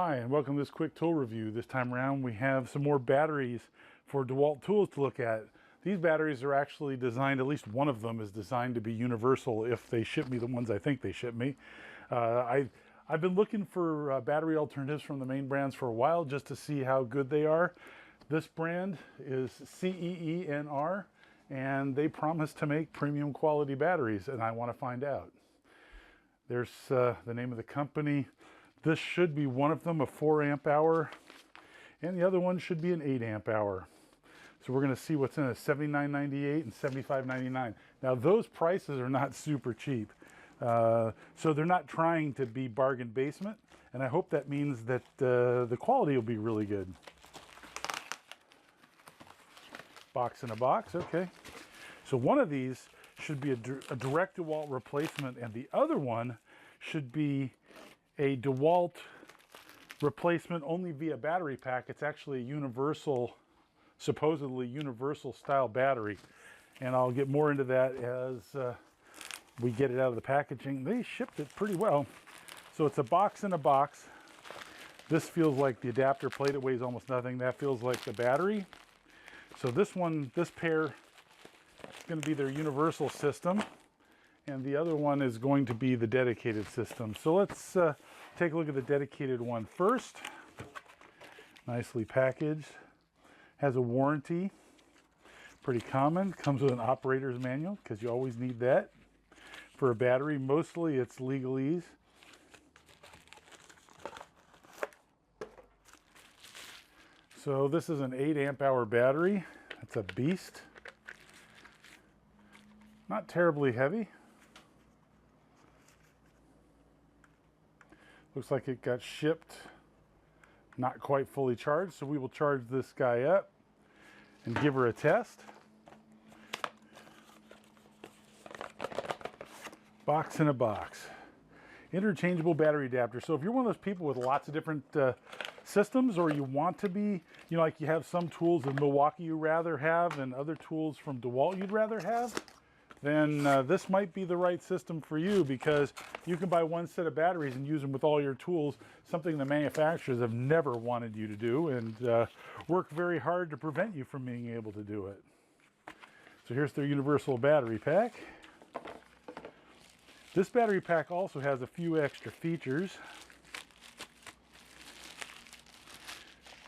Hi, and welcome to this quick tool review. This time around we have some more batteries for Dewalt tools to look at. These batteries are actually designed, at least one of them is designed to be universal if they ship me the ones I think they ship me. I've been looking for battery alternatives from the main brands for a while just to see how good they are. This brand is CEENR, and they promise to make premium quality batteries, and I want to find out. There's the name of the company. This should be one of them, a 4 amp hour, and the other one should be an 8 amp hour. So we're going to see what's in it, $79.98 and $75.99. Now those prices are not super cheap. So they're not trying to be bargain basement, and I hope that means that the quality will be really good. Box in a box, okay. So one of these should be a direct Dewalt replacement, and the other one should be a Dewalt replacement only via battery pack. It's actually a universal, supposedly universal style battery, and I'll get more into that as we get it out of the packaging. They shipped it pretty well. So it's a box in a box. This feels like the adapter plate. It weighs almost nothing. That feels like the battery. So this one, this pair is going to be their universal system, and the other one is going to be the dedicated system. So let's take a look at the dedicated one first. Nicely packaged. Has a warranty. Pretty common. Comes with an operator's manual because you always need that for a battery. Mostly it's legalese. So this is an 8 amp hour battery. It's a beast. Not terribly heavy. Looks like it got shipped not quite fully charged, so we will charge this guy up and give her a test. Box in a box. Interchangeable battery adapter. So if you're one of those people with lots of different systems, or you want to be, you know, like you have some tools in Milwaukee you'd rather have and other tools from Dewalt you'd rather have, then this might be the right system for you, because you can buy one set of batteries and use them with all your tools, something the manufacturers have never wanted you to do, and work very hard to prevent you from being able to do it. So here's their universal battery pack. This battery pack also has a few extra features,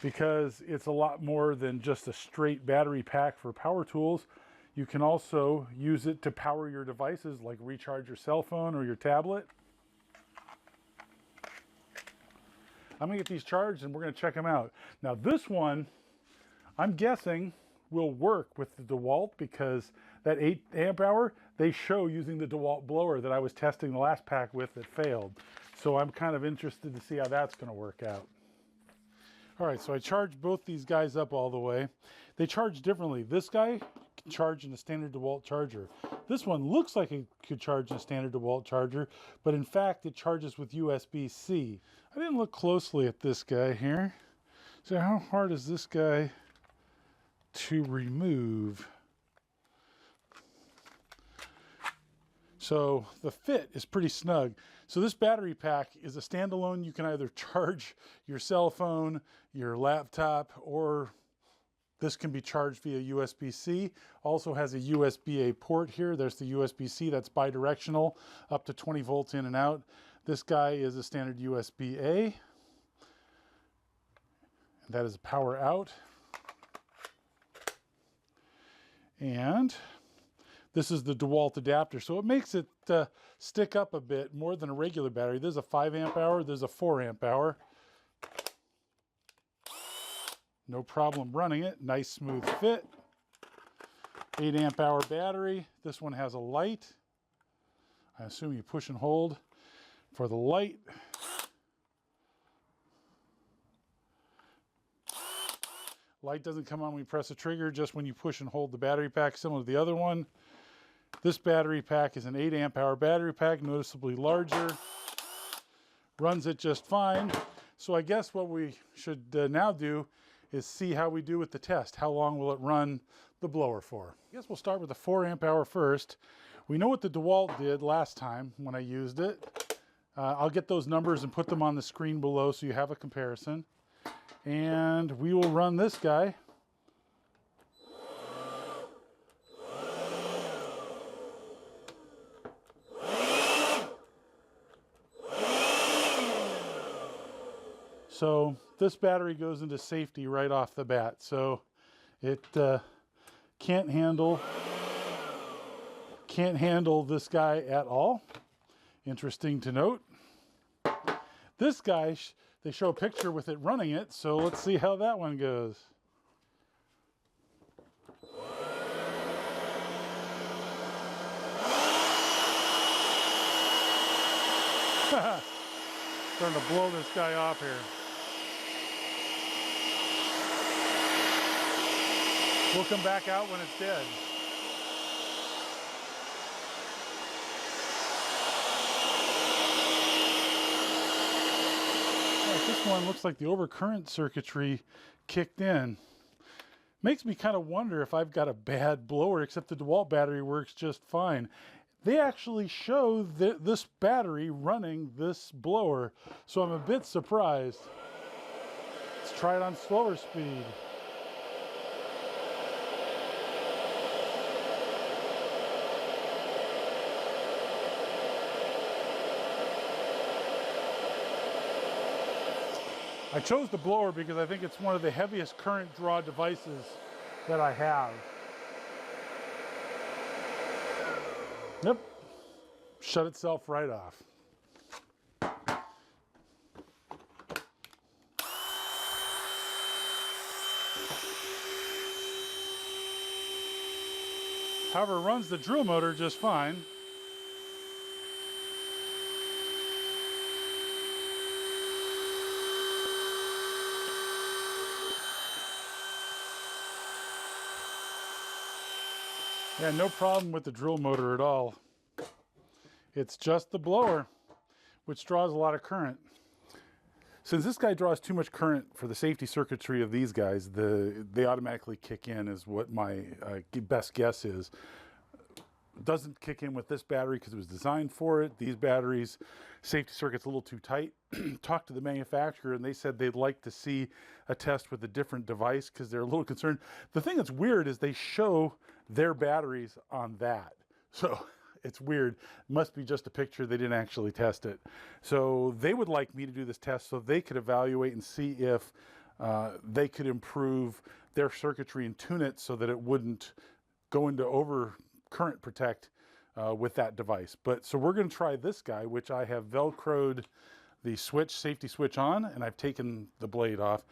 because it's a lot more than just a straight battery pack for power tools. You can also use it to power your devices, like recharge your cell phone or your tablet. I'm gonna get these charged and we're gonna check them out. Now this one, I'm guessing, will work with the Dewalt, because that 8 amp hour, they show using the Dewalt blower that I was testing the last pack with that failed. So I'm kind of interested to see how that's gonna work out. All right, so I charged both these guys up all the way. They charge differently. This guy can charge in a standard Dewalt charger. This one looks like it could charge in a standard Dewalt charger, but in fact it charges with USB-C. I didn't look closely at this guy here. So how hard is this guy to remove? So the fit is pretty snug. So this battery pack is a standalone. You can either charge your cell phone, your laptop, or this can be charged via USB-C. Also has a USB-A port here. There's the USB-C, that's bi-directional, up to 20 volts in and out. This guy is a standard USB-A. That is a power out. And this is the Dewalt adapter, so it makes it stick up a bit more than a regular battery. There's a 5 amp hour, there's a 4 amp hour. No problem running it, nice smooth fit. 8 amp hour battery. This one has a light. I assume you push and hold for the light. Light doesn't come on when you press the trigger, just when you push and hold the battery pack, similar to the other one. This battery pack is an 8 amp hour battery pack, noticeably larger. Runs it just fine. So I guess what we should now do is see how we do with the test. How long will it run the blower for? I guess we'll start with the 4 amp hour first. We know what the Dewalt did last time when I used it. I'll get those numbers and put them on the screen below so you have a comparison. And we will run this guy. So this battery goes into safety right off the bat. So it can't handle this guy at all. Interesting to note. This guy, they show a picture with it running it, so let's see how that one goes. Starting to blow this guy off here. We'll come back out when it's dead. This one looks like the overcurrent circuitry kicked in. Makes me kind of wonder if I've got a bad blower, except the Dewalt battery works just fine. They actually show this battery running this blower, so I'm a bit surprised. Let's try it on slower speed. I chose the blower because I think it's one of the heaviest current draw devices that I have. Yep, shut itself right off. However, it runs the drill motor just fine. Yeah, no problem with the drill motor at all. It's just the blower, which draws a lot of current. Since this guy draws too much current for the safety circuitry of these guys, they automatically kick in is what my best guess is. It doesn't kick in with this battery because it was designed for it. These batteries, safety circuit's a little too tight. Talked to the manufacturer and they said they'd like to see a test with a different device because they're a little concerned. The thing that's weird is they show their batteries on that. So it's weird. Must be just a picture. They didn't actually test it. So they would like me to do this test so they could evaluate and see if they could improve their circuitry and tune it so that it wouldn't go into over current protect with that device. But so we're going to try this guy, which I have Velcroed the switch, safety switch on, and I've taken the blade off.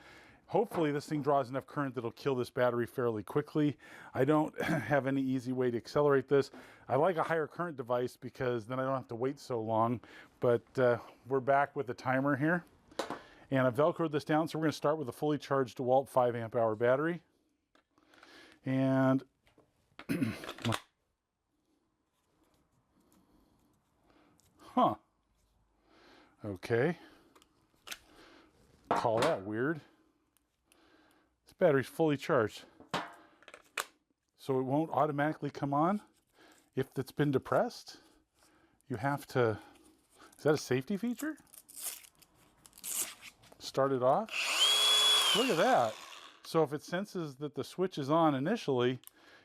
Hopefully this thing draws enough current that it'll kill this battery fairly quickly. I don't have any easy way to accelerate this. I like a higher current device because then I don't have to wait so long. But we're back with the timer here. And I've Velcroed this down, so we're going to start with a fully charged Dewalt 5 amp hour battery. And huh. Okay. Call that weird. This battery's fully charged. So it won't automatically come on if it's been depressed. You have to, is that a safety feature? Start it off. Look at that. So if it senses that the switch is on initially,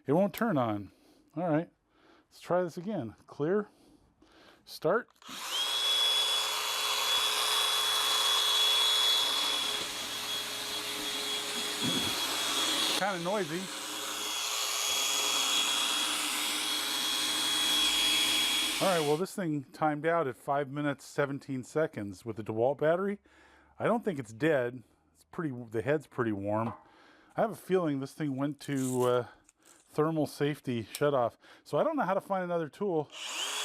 it won't turn on. All right, let's try this again. Clear, start. Kind of noisy. All right, well, this thing timed out at 5 minutes, 17 seconds with the Dewalt battery. I don't think it's dead. It's pretty, the head's pretty warm. I have a feeling this thing went to thermal safety shutoff. So I don't know how to find another tool.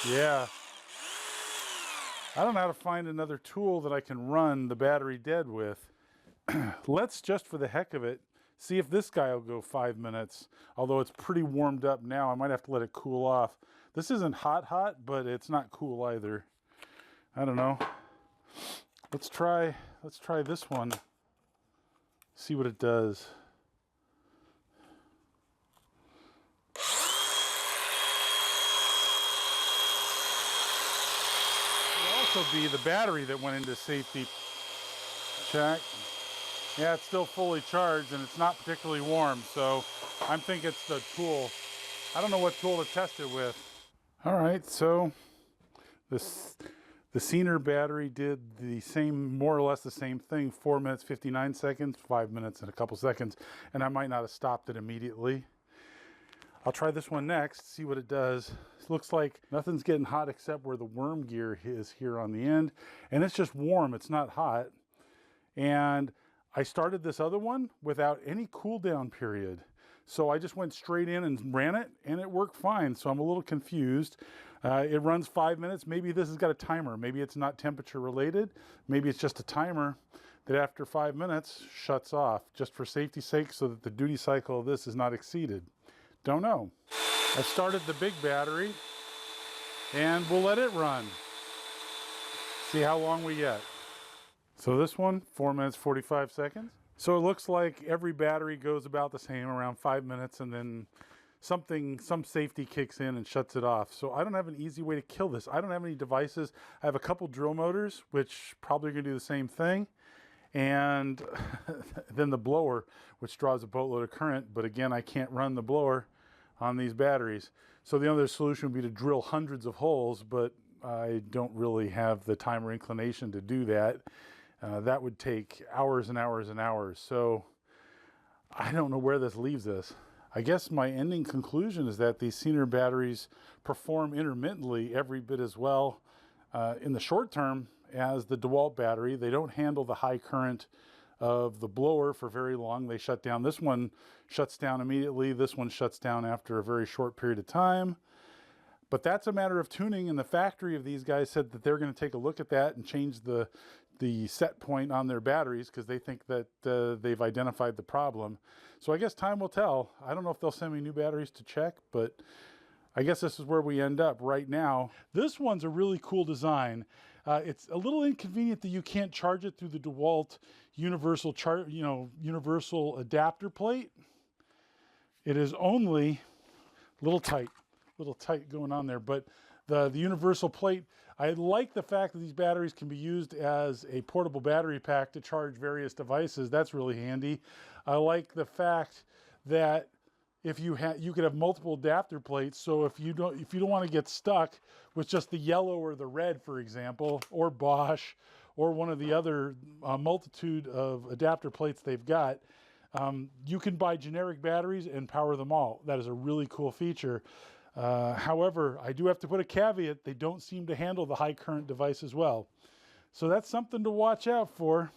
Yeah. I don't know how to find another tool that I can run the battery dead with. Let's, just for the heck of it, see if this guy will go 5 minutes. Although it's pretty warmed up now, I might have to let it cool off. This isn't hot, but it's not cool either. I don't know. Let's try this one. See what it does. It also be the battery that went into safety check. Yeah, it's still fully charged and it's not particularly warm, so I'm thinking it's the tool. I don't know what tool to test it with. All right, so the CEENR battery did the same, more or less the same thing, 4 minutes, 59 seconds, 5 minutes and a couple seconds, and I might not have stopped it immediately. I'll try this one next, see what it does. It looks like nothing's getting hot except where the worm gear is here on the end, and it's just warm, it's not hot. And I started this other one without any cool down period. So I just went straight in and ran it, and it worked fine. So I'm a little confused. It runs 5 minutes. Maybe this has got a timer. Maybe it's not temperature related. Maybe it's just a timer that after 5 minutes shuts off, just for safety's sake, so that the duty cycle of this is not exceeded. Don't know. I started the big battery, and we'll let it run. See how long we get. So this one, 4 minutes, 45 seconds. So it looks like every battery goes about the same, around 5 minutes, and then some safety kicks in and shuts it off. So I don't have an easy way to kill this. I don't have any devices. I have a couple drill motors, which probably are gonna do the same thing. And then the blower, which draws a boatload of current, but again, I can't run the blower on these batteries. So the other solution would be to drill hundreds of holes, but I don't really have the time or inclination to do that. That would take hours and hours and hours. So I don't know where this leaves us. I guess my ending conclusion is that these CEENR batteries perform intermittently every bit as well in the short term as the Dewalt battery. They don't handle the high current of the blower for very long. They shut down. This one shuts down immediately. This one shuts down after a very short period of time. But that's a matter of tuning, and the factory of these guys said that they're going to take a look at that and change the set point on their batteries because they think that they've identified the problem. So I guess time will tell. I don't know if they'll send me new batteries to check, but I guess this is where we end up right now. This one's a really cool design. It's a little inconvenient that you can't charge it through the Dewalt universal universal adapter plate. It is only a little tight going on there, but the universal plate, I like the fact that these batteries can be used as a portable battery pack to charge various devices. That's really handy. I like the fact that if you could have multiple adapter plates, so if you don't want to get stuck with just the yellow or the red, for example, or Bosch, or one of the other multitude of adapter plates they've got, you can buy generic batteries and power them all. That is a really cool feature. However, I do have to put a caveat. They don't seem to handle the high current device as well. So that's something to watch out for.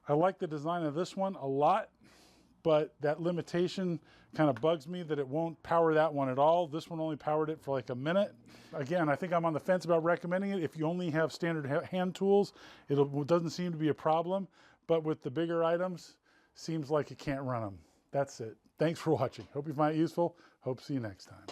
I like the design of this one a lot, but that limitation kind of bugs me that it won't power that one at all. This one only powered it for like a minute. Again, I think I'm on the fence about recommending it. If you only have standard hand tools, it doesn't seem to be a problem, but with the bigger items, seems like you can't run them. That's it. Thanks for watching. Hope you find it useful. Hope to see you next time.